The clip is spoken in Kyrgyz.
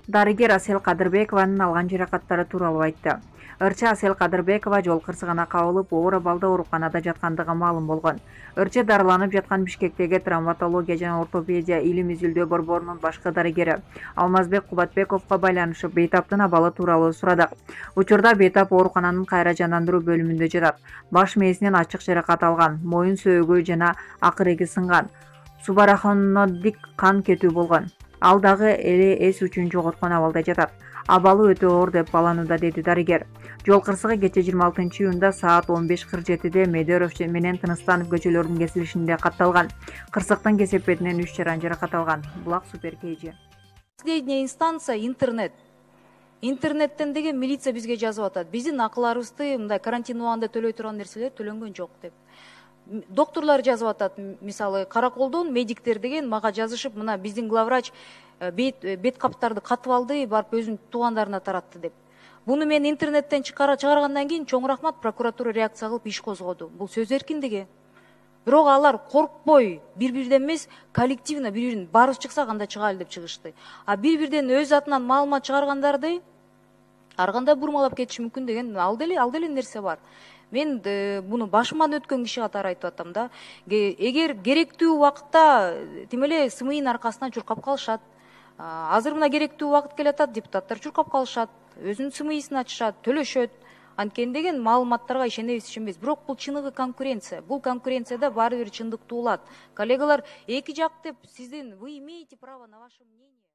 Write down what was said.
Дарыгер Асел Кадырбекованын алган жаракаттары тууралуу айтты. Ырчы Асел Кадырбекова жол кырсыгына кабылып, оор абалда ооруканада жаткандыгы маалым болгон. Ырчы дарыланып жаткан Бишкектеги травматология жана ортопедия илим изилдөө борборунун башкы дарыгери Алмазбек Кубатбековго байланышып бейтаптын абалы тууралуу сурадык. Учурда бейтап оорукананын кайра жандандыруу бөлүмүндө жатат. Баш мээсинен ачык жаракат алган, моюн сөөгү жана акыреги сынган. Субарахонодик кан кетүү болгон. Ал дагы эле эс үчүн жоготкон абалда жатат. Абалы өтө оор деп бааланууда, деди дарыгер. Жол кырсыгы кече 26-июнда саат 15:47 Медеров менен Тыныстанов көчөлөрүнүн кесилишинде катталган. Кырсыктын кесеп бетинен 3 жаран жаракат алган. Булак супер кейжи. Последняя инстанция интернет. Интернеттен деген милиция бизге жазып атат. Биздин акыларыбызды мындай карантин убагында төлөй турган нерселер төлөнгөн жок деп. Докторлар жазып атат, мисалы караколдон медиктер деген мага жазышып, мына биздин главврач бет каптарды катып алды, барып өзүнүн туугандарына таратты деп. Буну мен интернеттен чыгаргандан кийин чоң рахмат, прокуратура реакция кылып иш козгоду. Бул сөз эркиндиги. Бирок алар коркпой, бири-бирден эмес, коллективно бири-бирин барыбыз чыксак анда чыгайлы деп чыгышты. А бири-бирден өз атынан маалымат чыгаргандарды ар кандай бурмалап кетиши мүмкүн деген ал деле нерсе бар. Мен буну башыман өткөн киши катары айтып атам да. Эгер керектүү убакытта тим эле СМИнин аркасынан чуркап калышат. Азыр мына керектүү убакыт келатат, депутаттар чуркап калышат, өзүнүн СМИсин ачышат, төлөшөт. Анткени деген маалыматтарга ишенебиз, ишенбейбиз. Бирок бул чыныгы конкуренция. Бул конкуренцияда баары бир чындык туулат. Коллегалар, эки жак деп сиздин вы имеете право на ваше мнение.